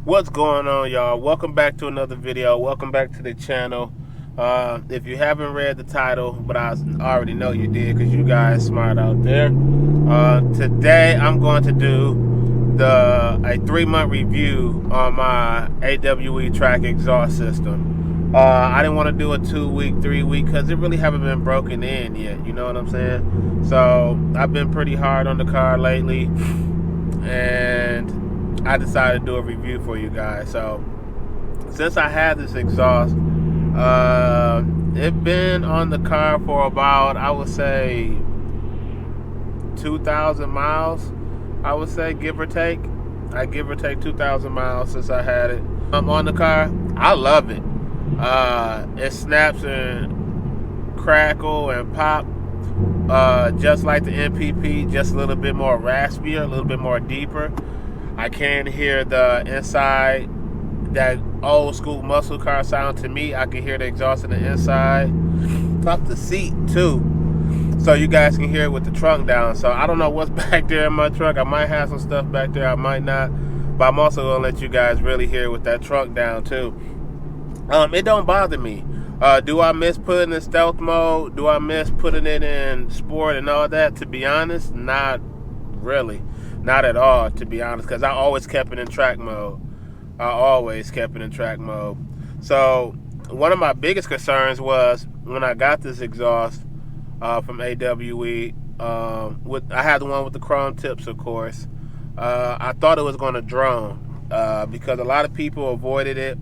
What's going on, y'all? Welcome back to another video. Welcome back to the channel. If you haven't read the title, but I already know you did because you guys smart out there. Today I'm going to do a 3-month review on my AWE track exhaust system. I didn't want to do a 2-week, 3-week because it really haven't been broken in yet. You know what I'm saying? So I've been pretty hard on the car lately, and I decided to do a review for you guys. So since I had this exhaust, it's been on the car for about, I would say, 2,000 miles. I would say, give or take. I give or take 2,000 miles since I had it. On the car. I love it. It snaps and crackle and pop, just like the MPP, just a little bit more raspier, a little bit more deeper. I can hear the inside, that old school muscle car sound to me. I can hear the exhaust in the inside. Pop the seat too, so you guys can hear it with the trunk down. So I don't know what's back there in my truck. I might have some stuff back there, I might not, but I'm also gonna let you guys really hear it with that trunk down too. It don't bother me. Do I miss putting it in stealth mode? Do I miss putting it in sport and all that? To be honest, not really. Not at all, to be honest, because I always kept it in track mode. So one of my biggest concerns was when I got this exhaust from AWE. I had the one with the chrome tips, of course. I thought it was going to drone because a lot of people avoided it,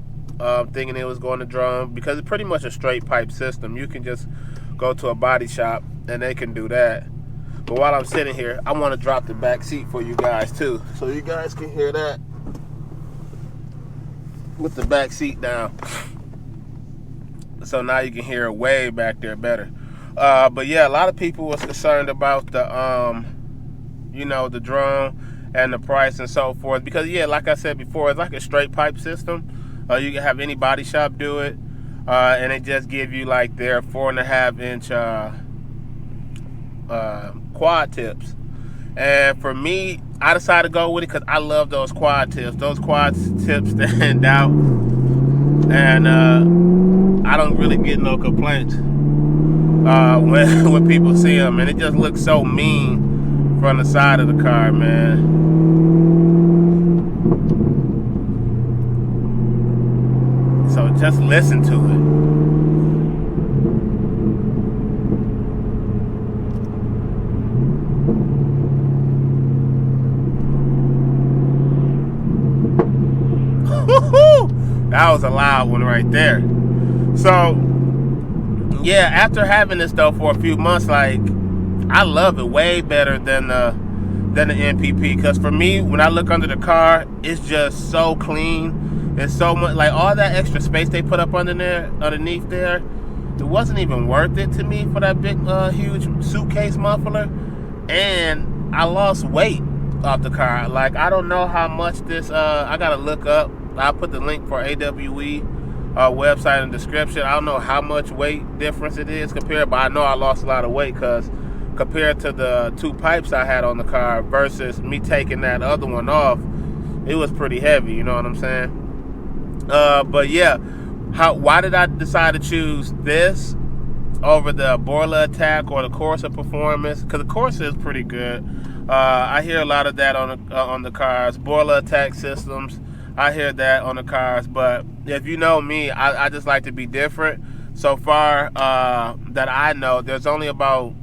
thinking it was going to drone, because it's pretty much a straight pipe system. You can just go to a body shop and they can do that. But while I'm sitting here, I want to drop the back seat for you guys too, so you guys can hear that with the back seat down. So now you can hear it way back there better. But yeah, a lot of people was concerned about the the drone and the price and so forth, because yeah, like I said before, it's like a straight pipe system. You can have any body shop do it, and they just give you like their 4.5-inch quad tips. And for me, I decided to go with it because I love those quad tips. Those quad tips stand out, and I don't really get no complaints when people see them, and it just looks so mean from the side of the car, man. So just listen to it. That was a loud one right there. So yeah, after having this though for a few months, like, I love it way better than the MPP. Because for me, when I look under the car, it's just so clean. It's so much, like, all that extra space they put up underneath there, it wasn't even worth it to me for that big huge suitcase muffler. And I lost weight off the car. Like, I don't know how much this I gotta look up. I'll put the link for AWE website in the description. I don't know how much weight difference it is compared, but I know I lost a lot of weight, because compared to the 2 pipes I had on the car versus me taking that other one off, it was pretty heavy, you know what I'm saying? But yeah, why did I decide to choose this over the Borla Attack or the Corsa Performance? Because the Corsa is pretty good. I hear a lot of that on the cars. Borla Attack systems, I hear that on the cars. But if you know me, I just like to be different. So far that I know, there's only about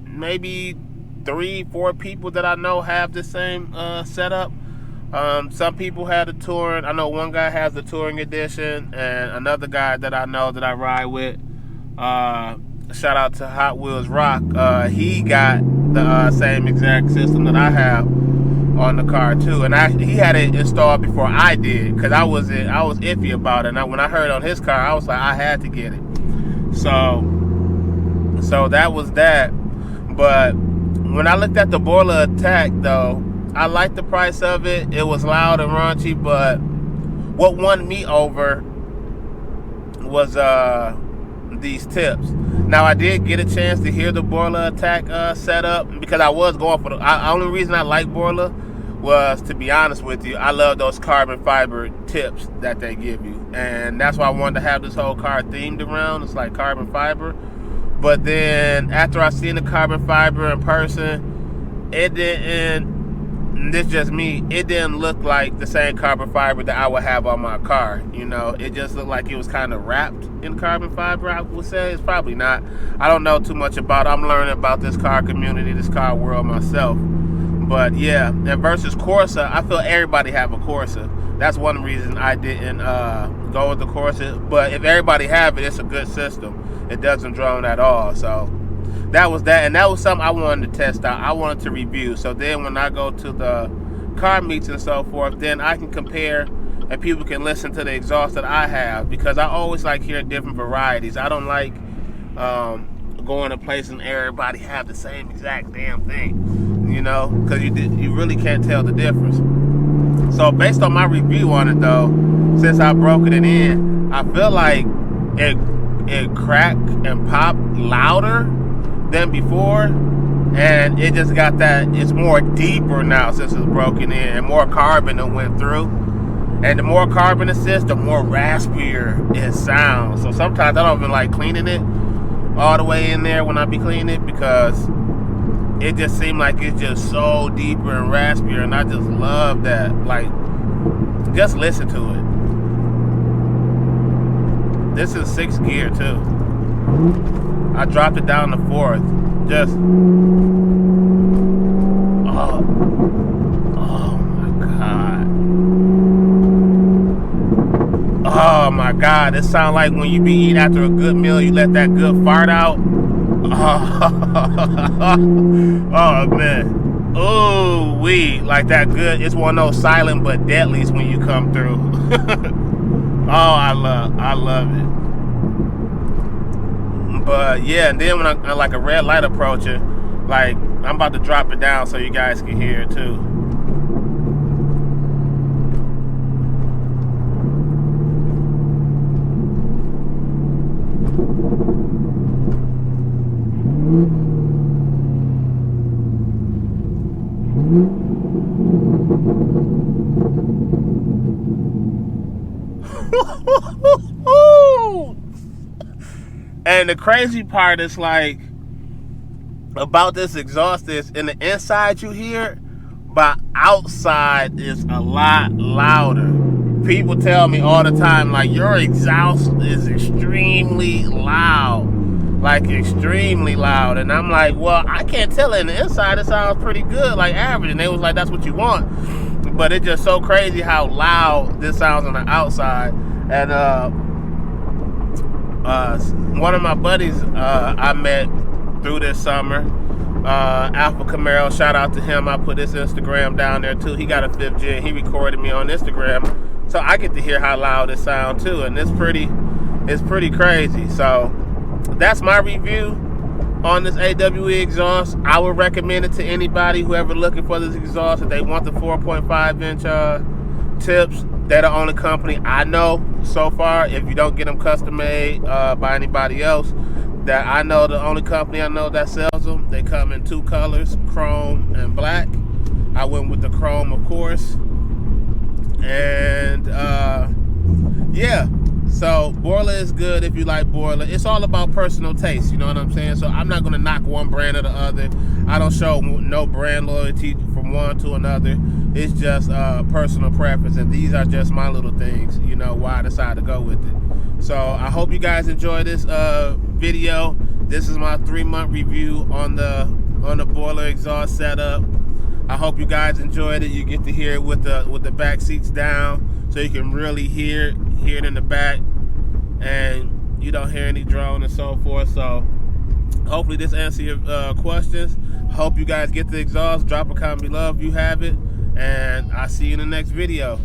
maybe 3-4 people that I know have the same setup. Some people had the touring. I know one guy has the touring edition, and another guy that I know that I ride with, shout out to Hot Wheels Rock, he got the same exact system that I have on the car too, and he had it installed before I did, because I was iffy about it. And when I heard it on his car, I was like, I had to get it. So that was that. But when I looked at the Borla Attack though, I liked the price of it. It was loud and raunchy, but what won me over was these tips. Now, I did get a chance to hear the Borla Attack setup, because I was going for the only reason I like Borla was, to be honest with you, I love those carbon fiber tips that they give you. And that's why I wanted to have this whole car themed around. It's like carbon fiber. But then after I seen the carbon fiber in person, it didn't, this just me, it didn't look like the same carbon fiber that I would have on my car. You know, it just looked like it was kind of wrapped in carbon fiber, I would say. It's probably not. I don't know too much about it. I'm learning about this car community, this car world myself. But yeah, and versus Corsa, I feel everybody have a Corsa. That's one reason I didn't go with the Corsa. But if everybody have it, it's a good system. It doesn't drone at all. So that was that. And that was something I wanted to test out. I wanted to review. So then when I go to the car meets and so forth, then I can compare and people can listen to the exhaust that I have. Because I always like hearing different varieties. I don't like going to place and everybody have the same exact damn thing, you know, because you really can't tell the difference. So based on my review on it though, since I broke it in, I feel like it crack and pop louder than before, and it just got that, it's more deeper now since it's broken in, and more carbon that went through. And the more carbon it sits, the more raspier it sounds. So sometimes I don't even like cleaning it all the way in there when I be cleaning it, because it just seemed like it's just so deeper and raspier, and I just love that. Like, just listen to it. This is 6th gear too. I dropped it down to 4th. Just oh my god, it sounds like when you be eating after a good meal, you let that good fart out. Oh man. Oh wee, like that good. It's one of those silent but deadlies when you come through. Oh, I love it. But yeah, and then when I like a red light approaching, like I'm about to drop it down so you guys can hear it too. And the crazy part is, like, about this exhaust is in the inside you hear it, but outside is a lot louder. People tell me all the time, like, your exhaust is extremely loud. Like, extremely loud. And I'm like, well, I can't tell it. In the inside it sounds pretty good, like average. And they was like, that's what you want. But it's just so crazy how loud this sounds on the outside. And one of my buddies I met through this summer, Alpha Camaro, shout out to him. I put his Instagram down there too. He got a 5th gen. He recorded me on Instagram, so I get to hear how loud it sounds too. And it's pretty crazy. So that's my review on this AWE exhaust. I would recommend it to anybody who ever looking for this exhaust. If they want the 4.5 inch tips, they're the only company I know so far. If you don't get them custom made by anybody else, that I know, the only company I know that sells them. They come in 2 colors, chrome and black. I went with the chrome, of course. And yeah, so Borla is good if you like Borla. It's all about personal taste, you know what I'm saying? So I'm not going to knock one brand or the other. I don't show no brand loyalty from one to another. It's just personal preference, and these are just my little things, you know, why I decided to go with it. So I hope you guys enjoy this video. This is my 3-month review on the Borla exhaust setup. I hope you guys enjoyed it. You get to hear it with the back seats down, so you can really hear it in the back, and you don't hear any drone and so forth. So hopefully this answers your questions. Hope you guys get the exhaust. Drop a comment below if you have it, and I'll see you in the next video.